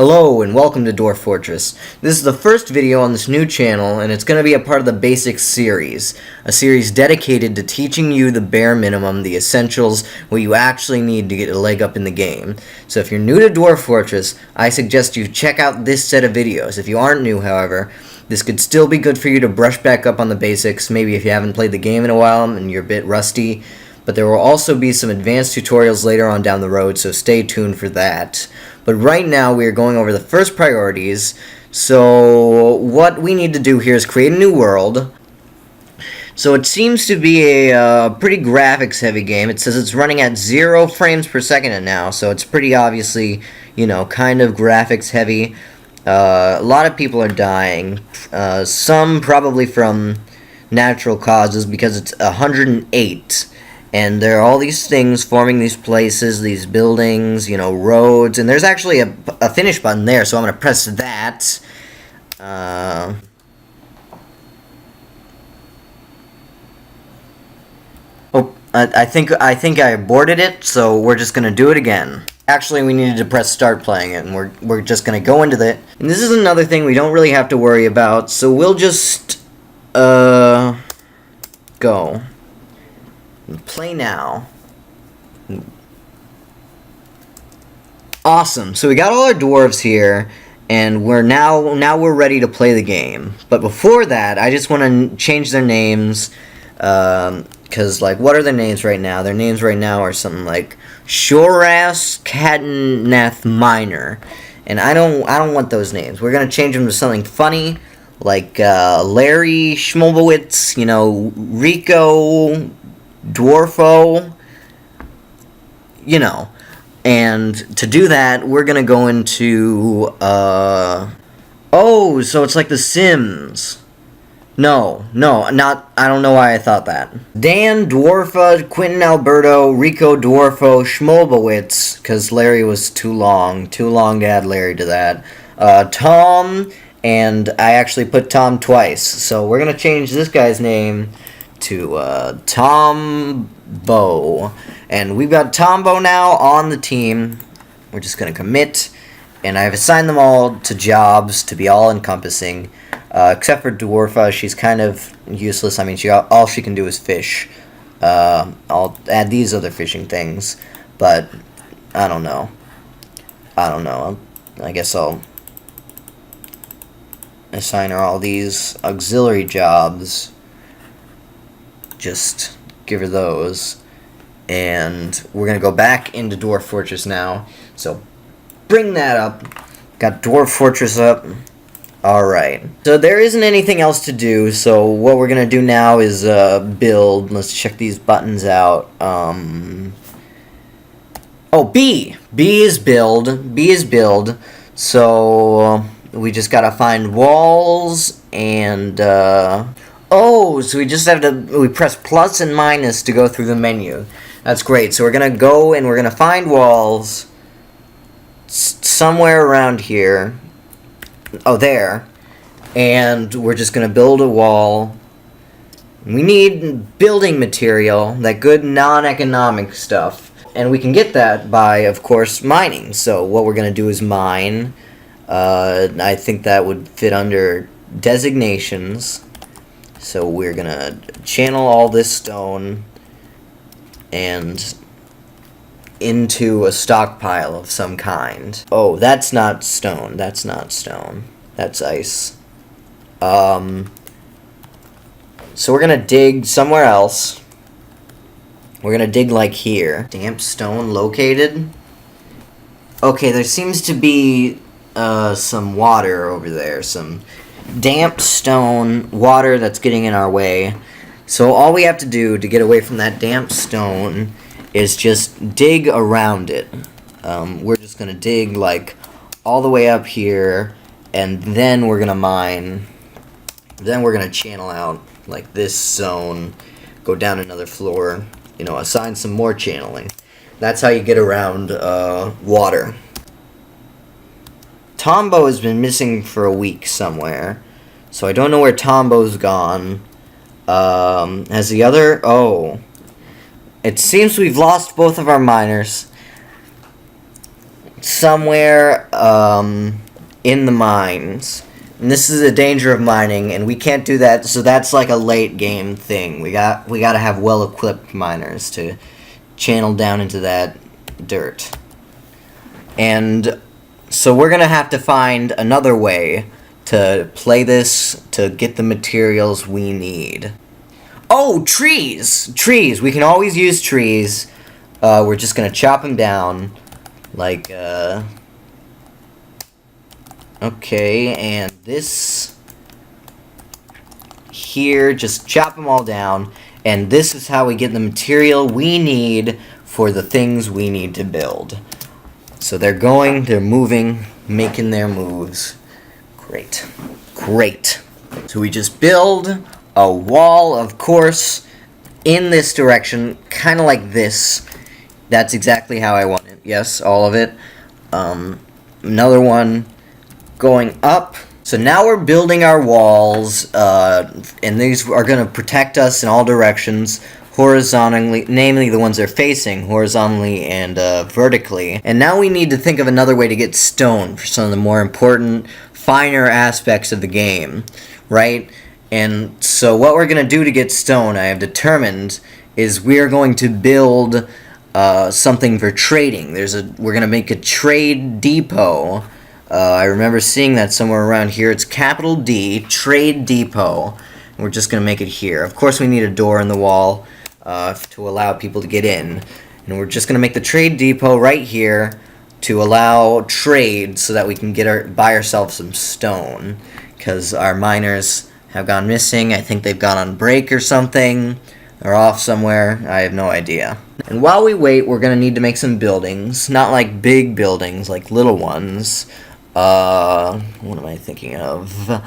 Hello and welcome to Dwarf Fortress. This is the first video on this new channel and it's going to be a part of the Basics series, a series dedicated to teaching you the bare minimum, the essentials, what you actually need to get a leg up in the game. So if you're new to Dwarf Fortress, I suggest you check out this set of videos. If you aren't new, however, this could still be good for you to brush back up on the basics, maybe if you haven't played the game in a while and you're a bit rusty. But there will also be some advanced tutorials later on down the road, so stay tuned for that. But right now we are going over the first priorities. So what we need to do here is create a new world. So it seems to be a pretty graphics heavy game. It says it's running at 0 frames per second now, so it's pretty obviously, kind of graphics heavy. A lot of people are dying. Some probably from natural causes because it's 108. And there are all these things forming these places, these buildings, roads. And there's actually a finish button there, so I'm going to press that. I think I aborted it, so we're just going to do it again. Actually, we needed to press start playing it, and we're just going to go into it. And this is another thing we don't really have to worry about, so we'll just, go. Play now. Awesome. So we got all our dwarves here, and we're now we're ready to play the game. But before that, I just want to change their names, because what are their names right now? Their names right now are something like Shoras Kataneth Minor, and I don't want those names. We're gonna change them to something funny, like Larry Schmolbowitz, Rico Dwarfo, and to do that, we're gonna go into, oh, so it's like The Sims. No, I don't know why I thought that. Dan Dwarfa, Quentin Alberto, Rico Dwarfo, Schmolbowitz, because Larry was too long to add Larry to that. Tom, and I actually put Tom twice, so we're gonna change this guy's name to Tombo, and we've got Tombo now on the team. We're just gonna commit, and I've assigned them all to jobs to be all encompassing, except for Dwarfa. She's kind of useless. I mean, all she can do is fish. I'll add these other fishing things, but I don't know. I guess I'll assign her all these auxiliary jobs. Just give her those, and we're gonna go back into Dwarf Fortress now, so bring that up. Got Dwarf Fortress up. Alright, so there isn't anything else to do, so what we're gonna do now is build. Let's check these buttons out. B is build, so we just gotta find walls, and so we just have we press plus and minus to go through the menu. That's great. So we're going to go and we're going to find walls somewhere around here. Oh, there. And we're just going to build a wall. We need building material, that good non-economic stuff. And we can get that by, of course, mining. So what we're going to do is mine. I think that would fit under designations. So we're gonna channel all this stone and into a stockpile of some kind. Oh, that's not stone. That's ice. So we're gonna dig somewhere else. We're gonna dig like here. Damp stone located. Okay, there seems to be some water over there. Some damp stone, water that's getting in our way. So all we have to do to get away from that damp stone is just dig around it. We're just going to dig all the way up here, and then we're going to mine. Then we're going to channel out like this zone, go down another floor, assign some more channeling. That's how you get around water. Tombo has been missing for a week somewhere, so I don't know where Tombo's gone. Has the other... Oh. It seems we've lost both of our miners. somewhere in the mines. And this is a danger of mining, and we can't do that, so that's like a late game thing. We gotta have well-equipped miners to channel down into that dirt. And so we're gonna have to find another way to play this to get the materials we need. Oh, trees! Trees! We can always use trees. We're just gonna chop them down. Like, okay, and this here, just chop them all down. And this is how we get the material we need for the things we need to build. So they're moving, making their moves. Great. Great. So we just build a wall, of course, in this direction, kind of like this. That's exactly how I want it. Yes, all of it. Another one going up. So now we're building our walls, and these are going to protect us in all directions, horizontally, namely the ones they're facing, horizontally and vertically. And now we need to think of another way to get stone for some of the more important, finer aspects of the game, right? And so what we're going to do to get stone, I have determined, is we are going to build something for trading. We're going to make a trade depot. I remember seeing that somewhere around here. It's capital D, Trade Depot. And we're just going to make it here. Of course, we need a door in the wall to allow people to get in. And we're just going to make the Trade Depot right here to allow trade so that we can buy ourselves some stone. Because our miners have gone missing. I think they've gone on break or something. They're off somewhere. I have no idea. And while we wait, we're going to need to make some buildings. Not like big buildings, like little ones. What am I thinking of?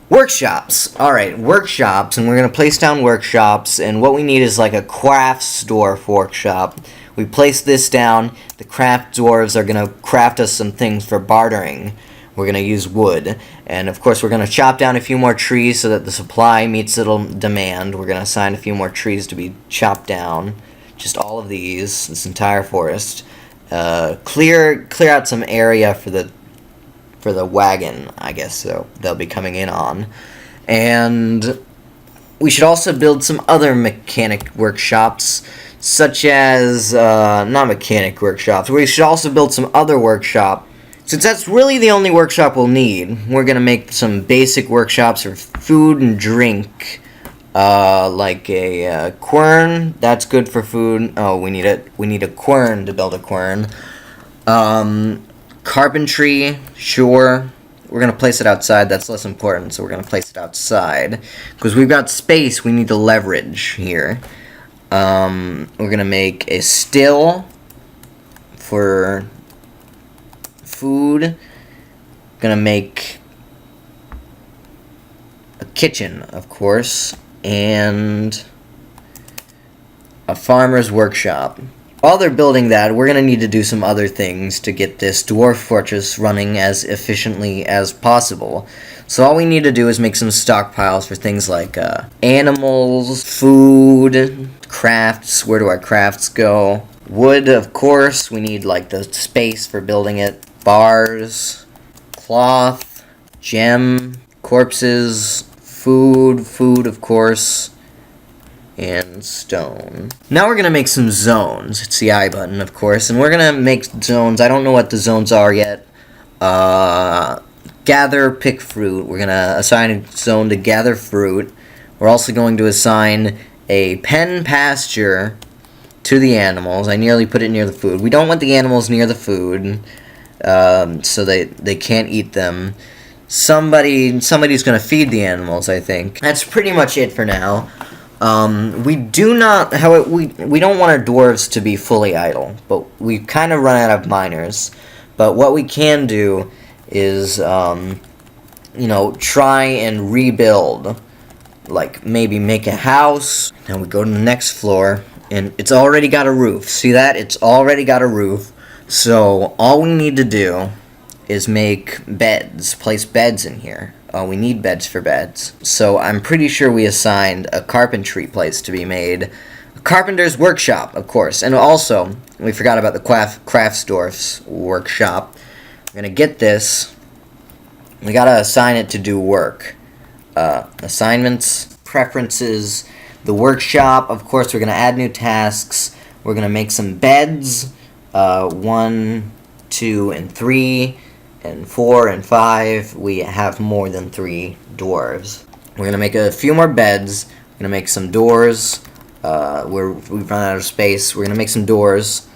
Workshops! Alright, workshops, and we're going to place down workshops, and what we need is like a crafts dwarf workshop. We place this down, the craft dwarves are going to craft us some things for bartering. We're going to use wood, and of course we're going to chop down a few more trees so that the supply meets the demand. We're going to assign a few more trees to be chopped down. Just all of these, this entire forest. Clear out some area for the wagon, I guess, so they'll be coming in on. And we should also build some other mechanic workshops, such as, not mechanic workshops, we should also build some other workshop. Since that's really the only workshop we'll need, we're going to make some basic workshops for food and drink. Like a quern, that's good for food. Oh, we need a quern to build a quern. Carpentry, sure. We're going to place it outside. That's less important, so we're going to place it outside. Because we've got space, we need to leverage here. We're going to make a still for food. Going to make a kitchen, of course. And a farmer's workshop. While they're building that, we're going to need to do some other things to get this dwarf fortress running as efficiently as possible. So all we need to do is make some stockpiles for things like animals, food, crafts. Where do our crafts go? Wood, of course. We need like the space for building it. Bars, cloth, gem, corpses, food, of course. And stone. Now we're going to make some zones. It's the I button, of course. And we're going to make zones. I don't know what the zones are yet. Gather, pick fruit. We're going to assign a zone to gather fruit. We're also going to assign a pen pasture to the animals. I nearly put it near the food. We don't want the animals near the food, so they can't eat them. Somebody's going to feed the animals, I think. That's pretty much it for now. We don't want our dwarves to be fully idle, but we kind of run out of miners. But what we can do is, try and rebuild. Like, maybe make a house. Now we go to the next floor, and it's already got a roof. See that? It's already got a roof. So, all we need to do is make beds, place beds in here. We need beds for beds. So I'm pretty sure we assigned a carpentry place to be made, a carpenter's workshop, of course. And also, we forgot about the Dwarf's workshop. We're gonna get this. We gotta assign it to do work. Assignments, preferences, the workshop. Of course, we're gonna add new tasks. We're gonna make some beds. 1, 2, and 3, and 4 and 5. We have more than 3 dwarves. We're gonna make a few more beds. We're gonna make some doors. We've run out of space. We're gonna make some doors.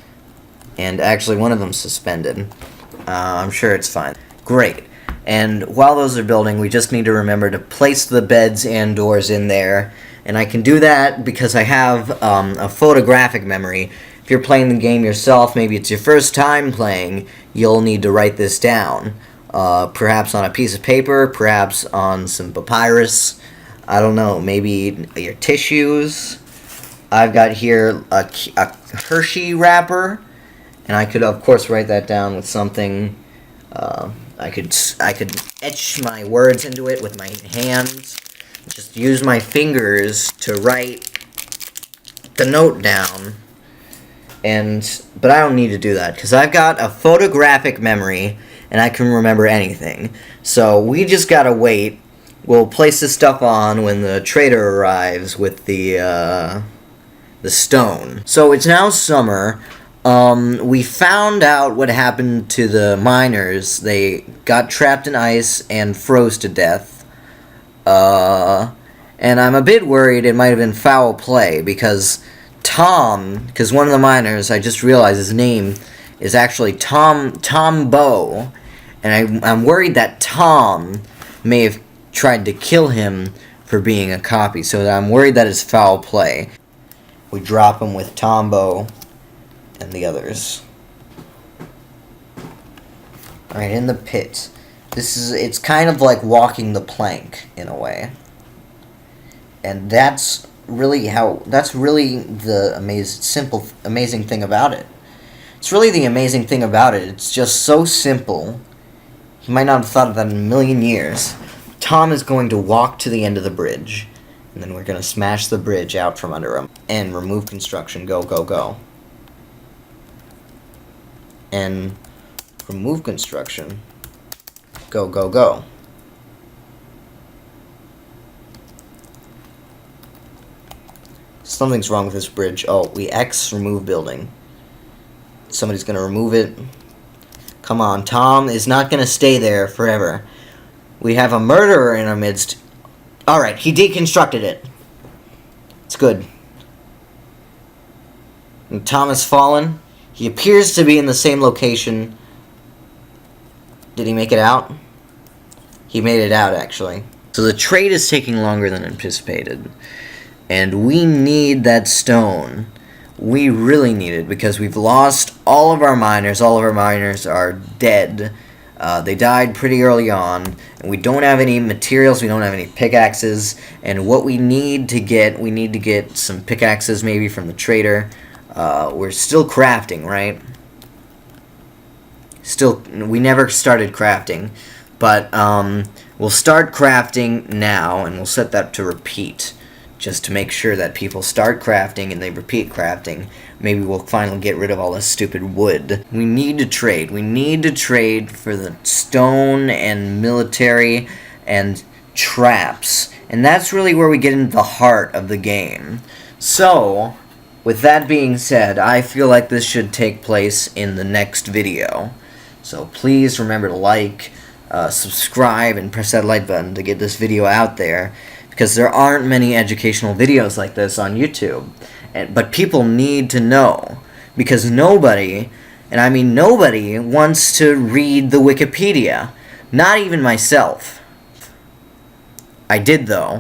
And actually, one of them's suspended. I'm sure it's fine. Great. And while those are building, we just need to remember to place the beds and doors in there. And I can do that because I have a photographic memory. If you're playing the game yourself, maybe it's your first time playing, you'll need to write this down. Perhaps on a piece of paper, perhaps on some papyrus. I don't know, maybe your tissues. I've got here a Hershey wrapper, and I could, of course, write that down with something. I could etch my words into it with my hands. Just use my fingers to write the note down. But I don't need to do that because I've got a photographic memory and I can remember anything. So we just gotta wait. We'll place this stuff on when the trader arrives with the stone. So it's now summer. We found out what happened to the miners. They got trapped in ice and froze to death. And I'm a bit worried it might have been foul play because because one of the miners, I just realized his name is actually Tom Bow, and I'm worried that Tom may have tried to kill him for being a copy, so I'm worried that it's foul play. We drop him with Tom Bow and the others. Alright, in the pit. It's kind of like walking the plank, in a way. And that's really the amazing thing about it. It's really the amazing thing about it. It's just so simple. He might not have thought of that in a million years. Tom is going to walk to the end of the bridge, and then we're going to smash the bridge out from under him. And remove construction. Go, go, go. And remove construction. Go, go, go. Something's wrong with this bridge. Oh, we X remove building. Somebody's gonna remove it. Come on, Tom is not gonna stay there forever. We have a murderer in our midst. Alright, he deconstructed it. It's good. And Tom has fallen. He appears to be in the same location. Did he make it out? He made it out, actually. So the trade is taking longer than anticipated. And we need that stone. We really need it because we've lost all of our miners. All of our miners are dead. They died pretty early on. And we don't have any materials. We don't have any pickaxes. And what we need to get some pickaxes maybe from the trader. We're still crafting, right? We never started crafting. But we'll start crafting now, and we'll set that to repeat. Just to make sure that people start crafting and they repeat crafting. Maybe we'll finally get rid of all this stupid wood. We need to trade. We need to trade for the stone and military and traps. And that's really where we get into the heart of the game. So, with that being said, I feel like this should take place in the next video. So please remember to like, subscribe, and press that like button to get this video out there. Because there aren't many educational videos like this on YouTube. But people need to know. Because nobody, and I mean nobody, wants to read the Wikipedia. Not even myself. I did, though.